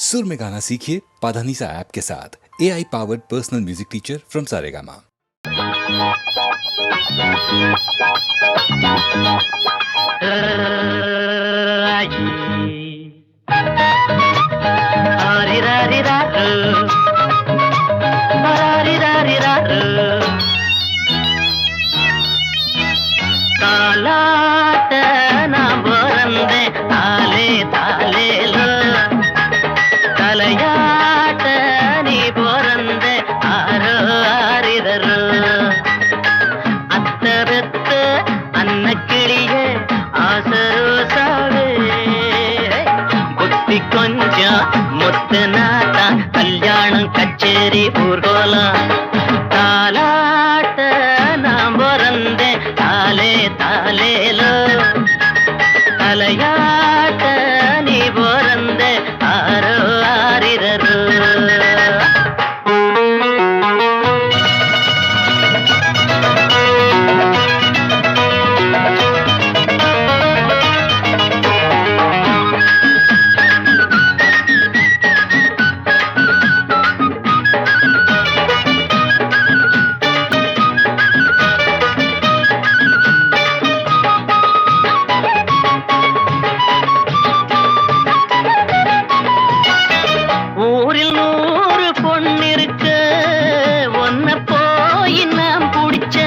सुर में गाना सीखिए पाधानीसा ऐप के साथ। AI powered personal music teacher from Saregama. தாலாட்ட நான் பிறந்தேன் தாலே தாலேலோ, தலையாட்ட நீ பிறந்த ஆரோ ஆரிரரோ, அத்த பெத்த அன்னக்கிளிய ஆசரோசாவே, புத்தி கொஞ்சம் முத்து நாத்தா கல்யாணம் கச்சேரி ஊர்கோலம், தாலாட்ட நான் பிறந்தேன் தாலே தாலேலோ, தலையாட்ட நீ பிறந்த ஆரோ ஆரிரரோ. ஊரில் 100 பொண்ணு இருக்கு, ஒன்ன போய் நான் புடிச்ச,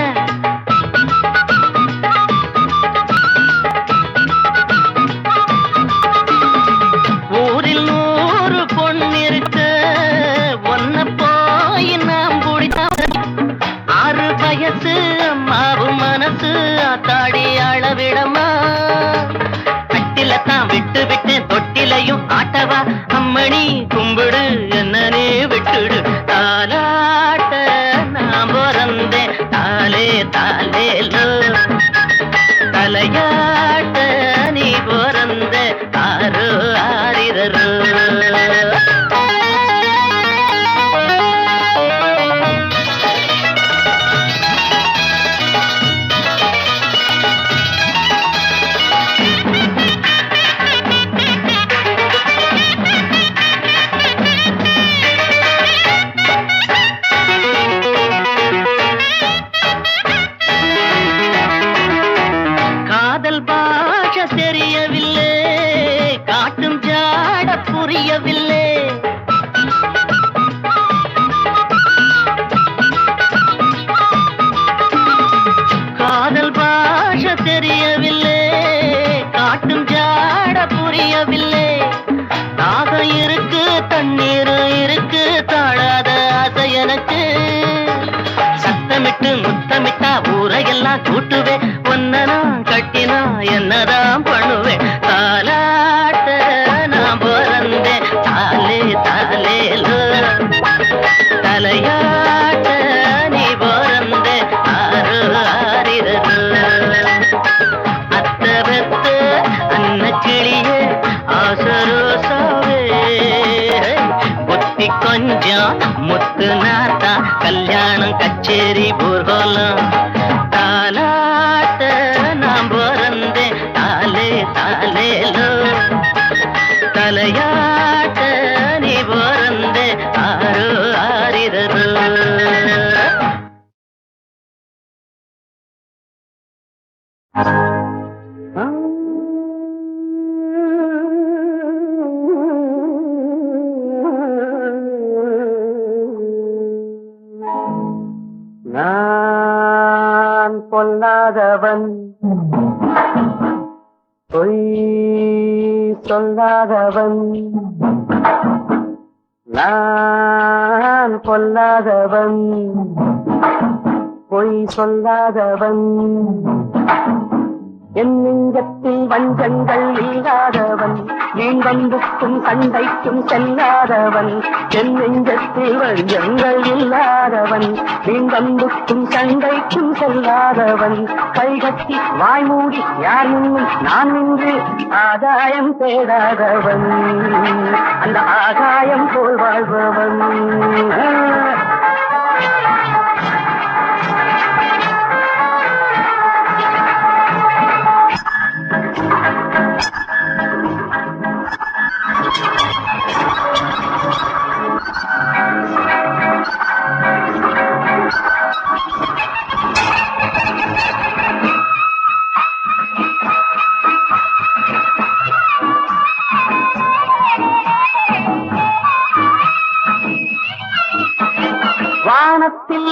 ஊரில் 100 பொண்ணு இருக்கு, ஒன்ன போய் நான் புடிச்ச, 6 வயசு அம்மாவு மனசு ஆத்தாடி அளவிடமா, கட்டில விட்டு விட்டு தொட்டிலையும் ஆட்டவா, அம்மணி கும்பிடு என்னனே விட்டுடு, தாலாட்ட நான் பிறந்தேன் தாலே தாலேலோ, தலையாட்ட நீ பிறந்த ஆரோ ஆரிரரோ. காதல் பாஷை தெரியவில்லை, காட்டும் ஜாட புரியவில்லை, காதல் பாஷை தெரியவில்லை, காட்டும் ஜாட புரியவில்லை, தாகம் இருக்கு தண்ணீர் இருக்கு தாழாத ஆசை எனக்கு, சத்தமிட்டு முத்தமிட்டா ஊரையெல்லாம் கூட்டுவேன், ஒன்ன நான் கட்டினா என்னதான் பண்ணுவேன், தாலாட்ட நான் பிறந்தேன் தாலே தாலேலோ, தலையாட்ட நீ பிறந்த ஆரோ ஆரிரரோ, அத்த பெத்த அன்னக்கிளியே ஆசரோசாவே, புத்தி கொஞ்சம் முத்து நாத்தா கல்யாணம் கச்சேரி ஊர்கோலம், தாலாட்ட நான் பிறந்தேன் தாலே தாலேலோ, தலையாட்ட நீ பிறந்த ஆரோ ஆரிரரோ. நான் பொல்லாதவன், பொய் சொல்லாதவன், நான் பொல்லாதவன், பொய் சொல்லாதவன், என் நெஞ்சத்தில் வஞ்சங்கள் இல்லாதவன், வீண்வம்புக்கும் சண்டைக்கும் செல்லாதவன், என் நெஞ்சத்தில் வஞ்சங்கள் இல்லாதவன், வீண்வம்புக்கும் சண்டைக்கும் செல்லாதவன், கைகட்டி வாய்மூடி யார் முன்னும் நான் நின்று ஆதாயம் தேடாதவன், அந்த ஆகாயம் போல் வாழ்பவன்.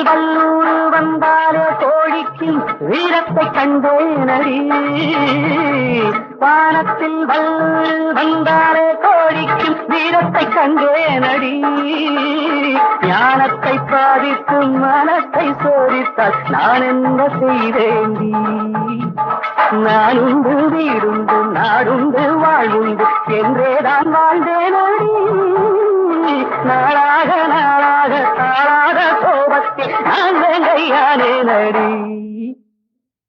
வல்லூர் வந்தாலே கோழிக்கும் வீரத்தை கண்டேனடி. வானத்தில் வல்லூர் வந்தாலே கோழிக்கும் வீரத்தை கண்டேனடி. ஞானத்தை பாதிக்கும் மனத்தை சோதித்தால் நான் என்ன செய்தேண்டி. நானுண்டு வீடுண்டு நாடுண்டு வாழ்வுண்டு என்றேதான் வாழ்ந்தேனடி. நாளாக நாளாக தாளாக கோபத்தில் நான் வேங்கையானே நடி.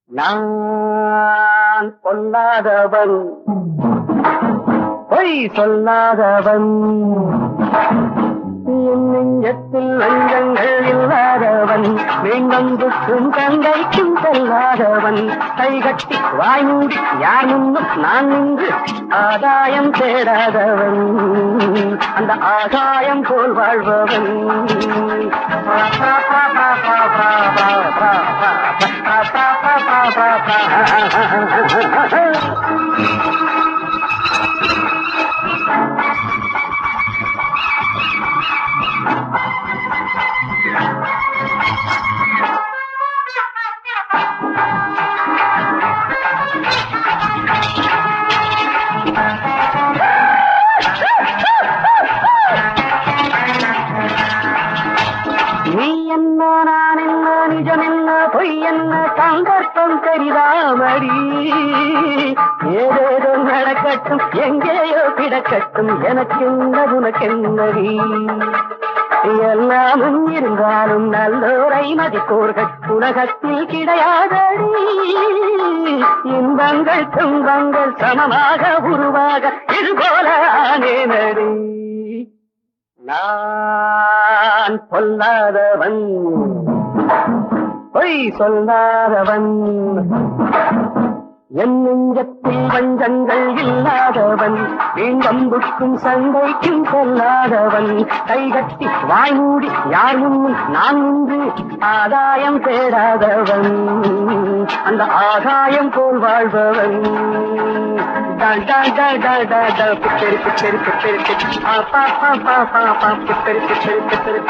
நான் பொல்லாதவன் பொய் சொல்லாதவன் என் நெஞ்சத்தில் லஞ்சங்கள் இல்லாதவன் மீண்டும் தந்தைக்கும் செல்லாதவன் கைகட்டி வாய் மூடி யார் முன்னும் நான் நின்று ஆதாயம் தேடாதவன் அந்த ஆகாயம் போல் வாழ்பவன். நீ என்ன நான் என்ன நிஜம் என்ன பொய் என்ன சந்தர்ப்பம் தெரியாமடி. ஏதேதோ நடக்கட்டும் எங்கேயோ கிடக்கட்டும் எனக்கென்னது உனக்கென்னடி. எல்லாமும் இருந்தாலும் நல்லோரை மதிப்போர்கள் உலகத்தில் கிடையாதடி. இன்பங்கள் துன்பங்கள் சமமாக உருவாக இதுபோல ஆனேனடி. நான் பொல்லாதவன் பொய் சொல்லாதவன் என் நெஞ்சத்தில் வஞ்சங்கள் இல்லாதவன் வீண்டம்புக்கும் சண்டைக்கும் செல்லாதவன் கைகட்டி வாய் மூடி யார் முன்னும் நான் நின்று ஆதாயம் தேடாதவன் அந்த ஆகாயம் போல் வாழ்பவன். பித்தரி பித்தரி பித்தரி பித்தரி பித்தரி பித்தரி.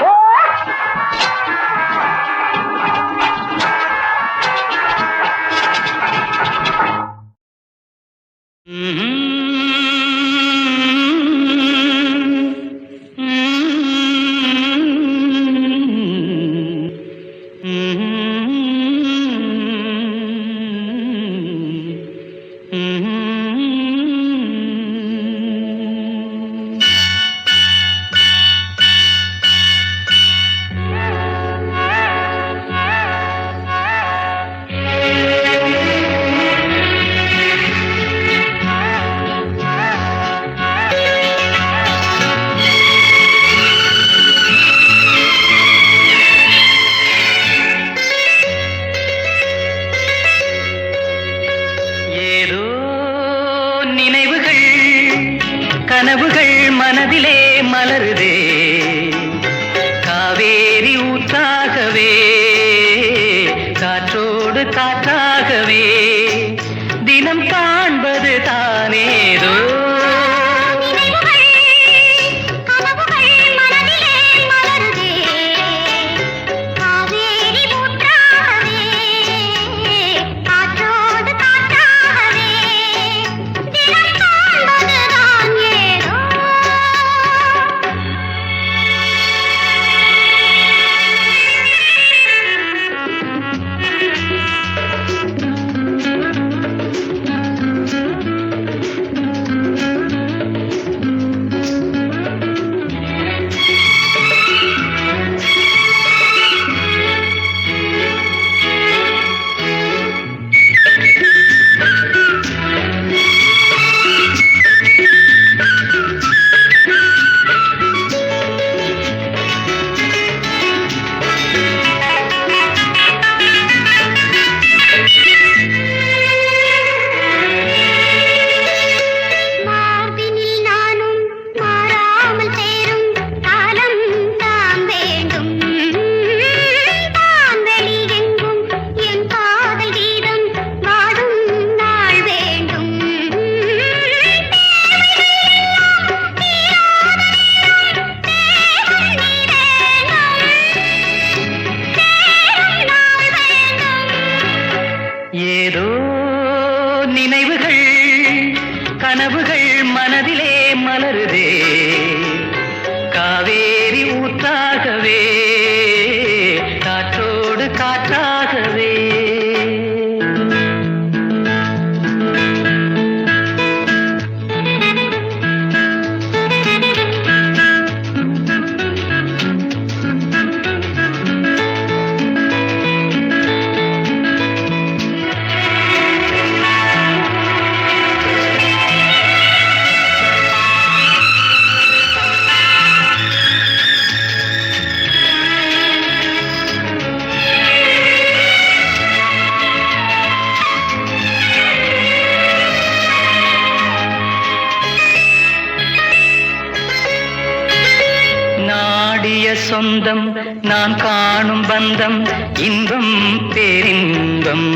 நாடிய சொந்தம் நான் காணும் பந்தம் இன்பம் பேரின்பம்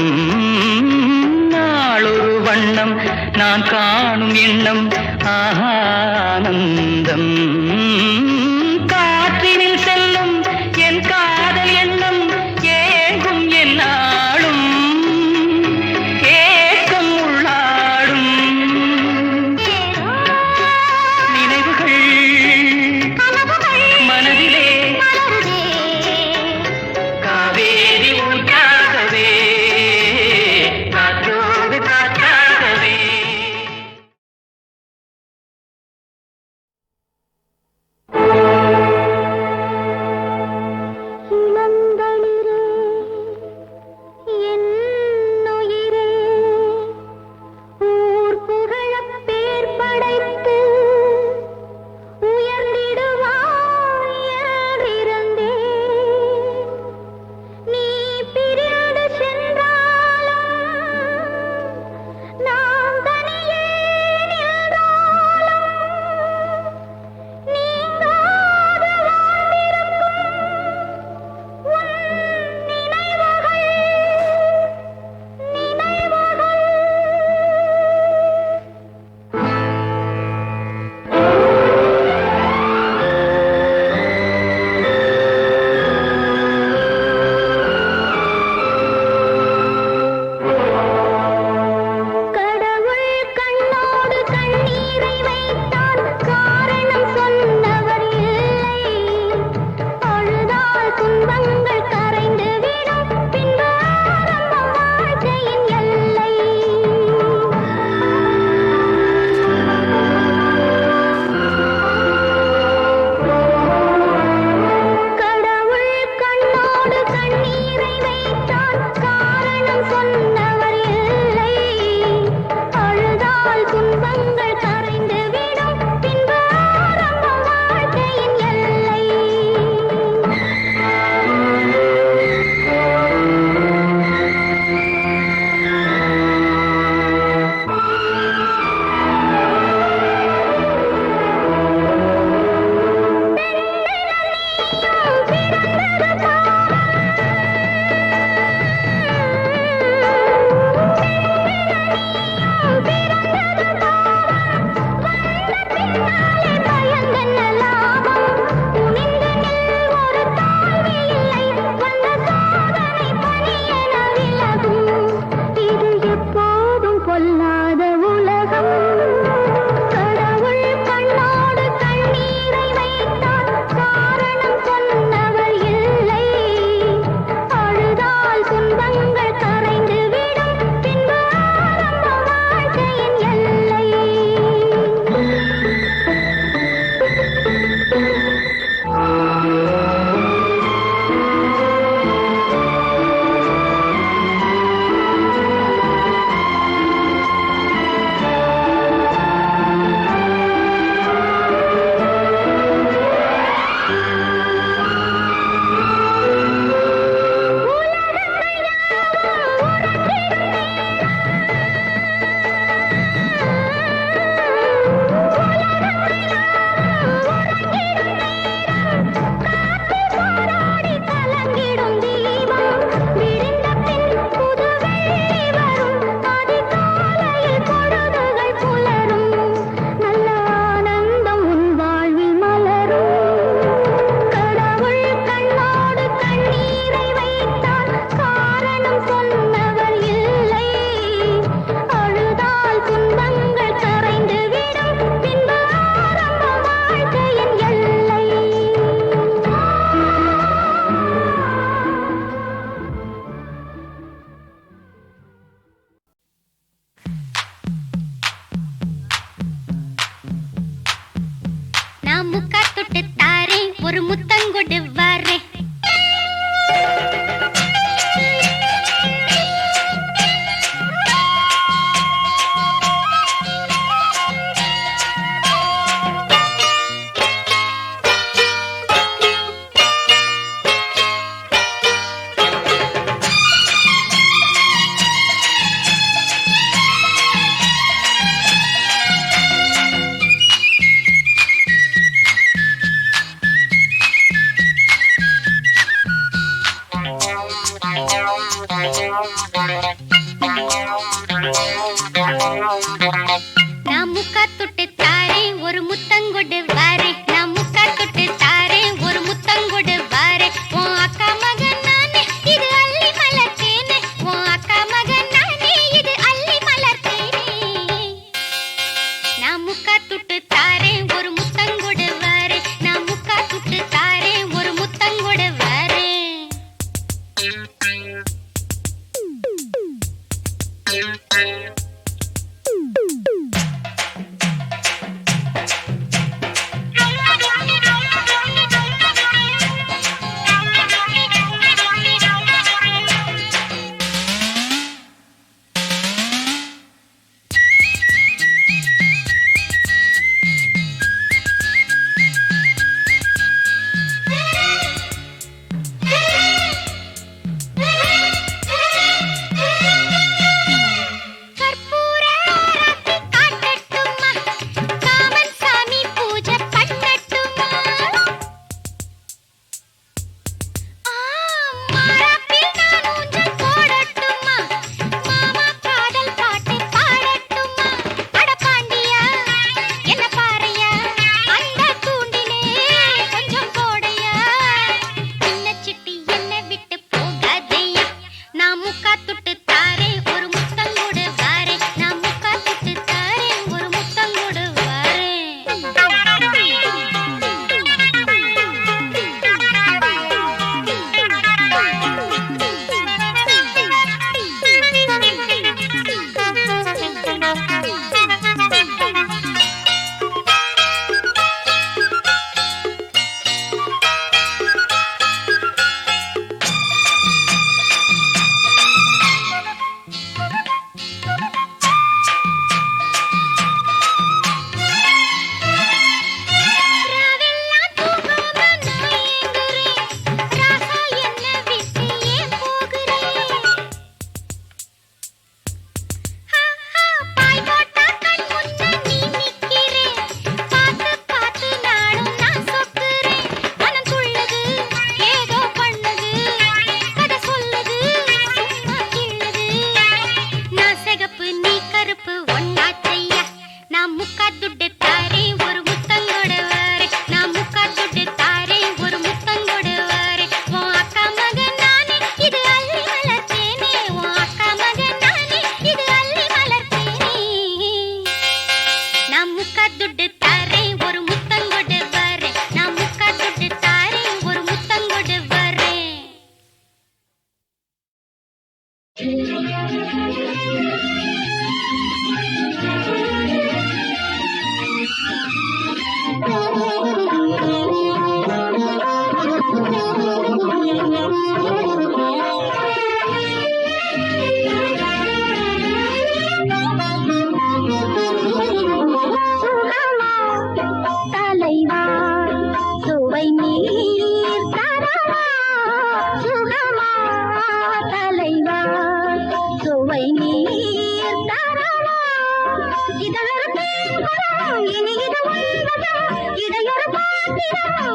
நாளொரு வண்ணம் நான் காணும் எண்ணம் ஆனந்தம் காற்றினில் செல்லும் என் காதல் எண்ணம் ஏங்கும் என்னாலும் ஏக்கம் உள்ளாடும் நினைவுகள் மனதிலே காவேரி ஊற்றாகவே காற்றோடு காற்றாகவே.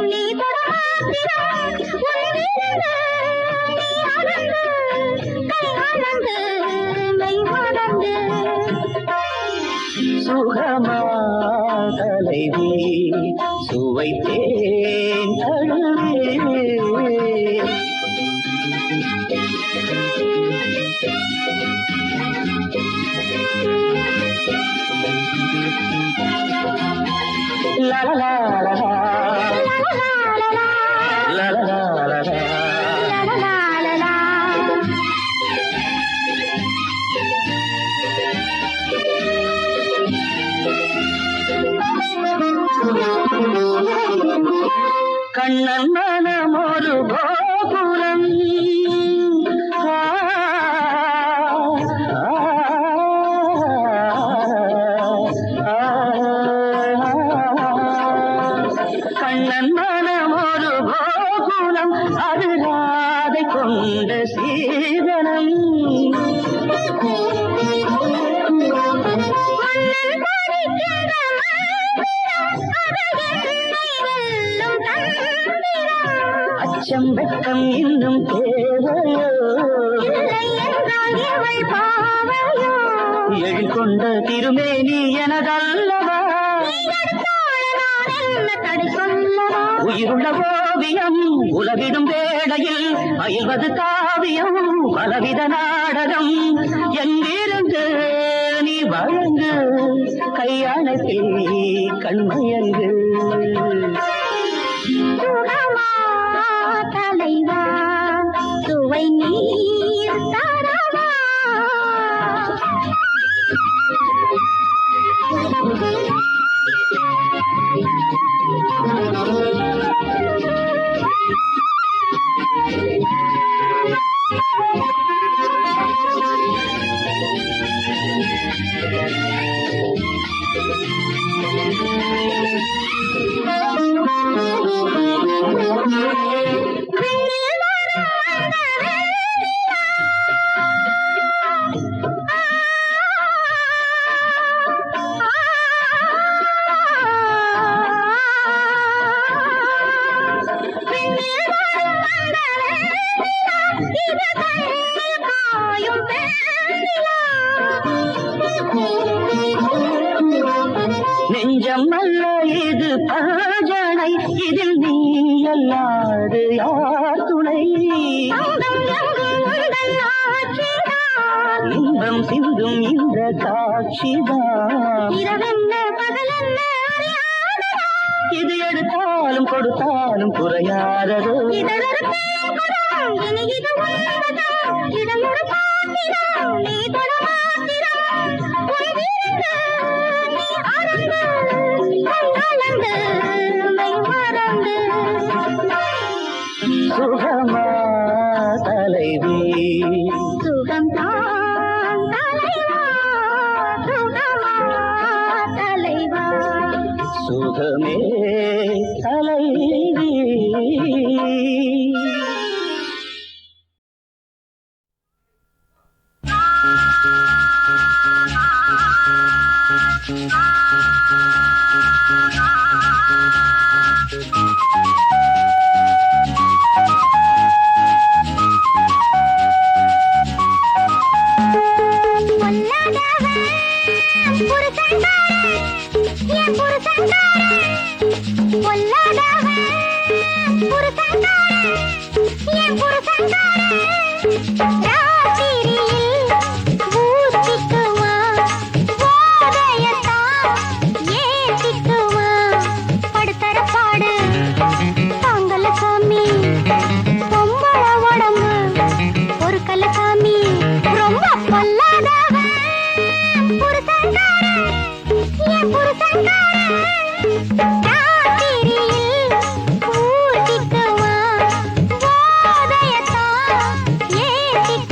நீ தொடமாத்திரம் சுகமா தலைவி சுவைத்தேன் தழுவே la la la la la la la la Kannan மனம் ஒரு கோபுரம் கண்ணன் மனம் ஒரு கோபுரம் அது ராதை கொண்ட சீதனம் அச்சம் வெட்கம் இன்னும் தேவையோ எழில் கொண்ட திருமேனி எனதல்லவா உயிருள்ள ஓவியம் உலகிடும் வேளையில் அயல்வது காவியம் பலவித நாடகம் எங்கிருந்து நீ வழங்கு கையாளத்தில் கண்மையங்கு தலைவா சுவை நீர் தரவா நெஞ்சம் அல்ல இது பஜனை இதில் நீ அல்லாது யார் துணை இன்பம் சிந்தும் இந்த காட்சிதான் இது எடுத்தாலும் கொடுத்தாலும் குறையாதது சுகமா தலைவி சுகம் தான் தலைவா சுகமா தலைவா சுகமே தலைவி ராத்திரியில் ஊர்த்திக்குமா போதையத்தான் ஏத்திக்குமா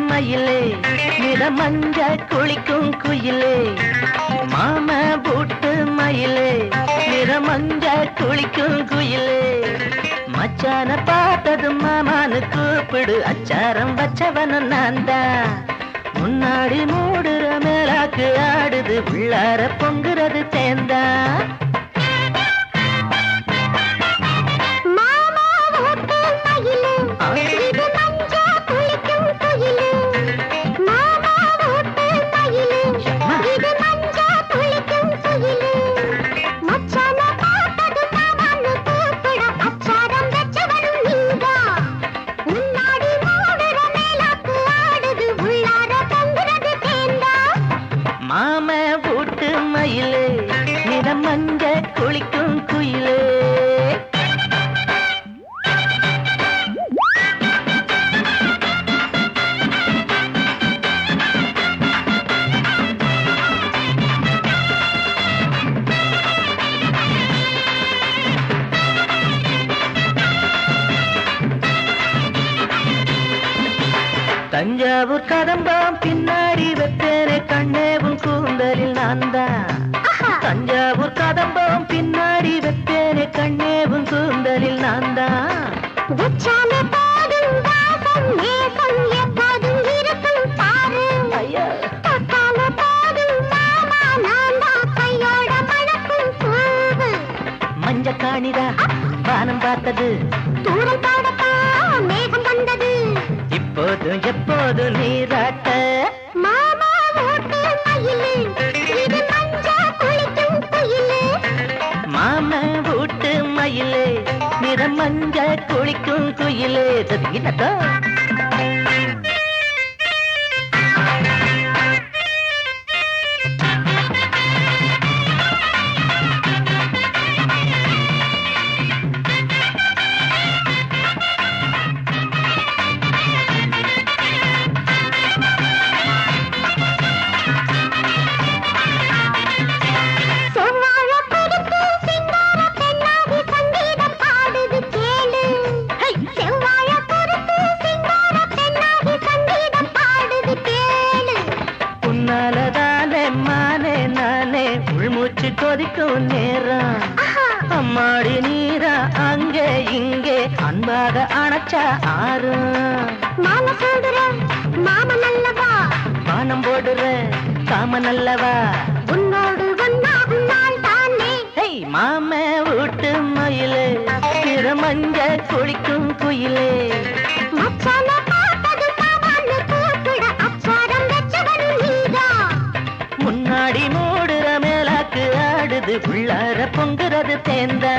மயிலே நிறமஞ்ச குளிக்கும் குயிலே மாம பூட்டு மயிலே நிறமஞ்ச குளிக்கும் குயிலே மச்சான பார்த்தது மாமான்னு கூப்பிடு அச்சாரம் வச்சவன நான் தான் முன்னாடி மூடுற மேலாக்கு ஆடுது உள்ளார பொங்குறது தேந்தா மாம பூட்டு மயிலே நிறமஞ்ச குளிக்கும் குயிலே தஞ்சாவூர் கதம்பம் பின்னாடி வெத்தேனே கண்ணேவும் கூந்தலில் நான் தான். தஞ்சாவூர் கதம்பம் பின்னாடி வெத்தேனே கண்ணேவும் கூந்தலில் நான் தான். உச்சாமே போதும் வாசம் நேசம் எப்போதும் இருக்கும் பாரு. தொட்டாலே போதும் மாமா நான் தான் கையோட மணக்கும் பூவு. மஞ்ச காணிதா வானம் பார்த்தது, தூரல் பாடத்தா மேகம் வந்தது. இப்போதும் எப்போதும் நீராட்ட மாமா ஓட்டு மயிலு, இது மஞ்சா குளிக்கும் குயிலு. மாம வீட்டு மயிலே நிறம் மஞ்ச குளிக்கும் குயிலே. தத்திக்கிட்டா செவ்வாழை பறித்து சிங்கார பெண்ணாகி சங்கீதம் பாடுது கேளு. செவ்வாழை பறித்து சிங்கார பெண்ணாகி சங்கீதம் பாடுது கேளு. உன்னாலதானே மானே நானே உள்மூச்சு கொதிக்கும் நேரம். அம்மாடி நீரா அங்கே இங்கே அன்பாக அணைச்சா ஆறும். மாலை போடுற மாமன் அல்லவா, வானம் போடுற காமன் அல்லவா. உன்னோடு ஒன்னாகும் நாள் தானே. ஹேய் மாம வீட்டு மயிலே நிறம் மஞ்ச குளிக்கும் குயிலே. மச்சான பார்த்தது மாமான்னு கூப்பிட அச்சாரம் வச்சவனும் நீதான். முன்னாடி மூடுற மேலாக்கு ஆடுது உள்ளார பொங்குறது தேந்தா.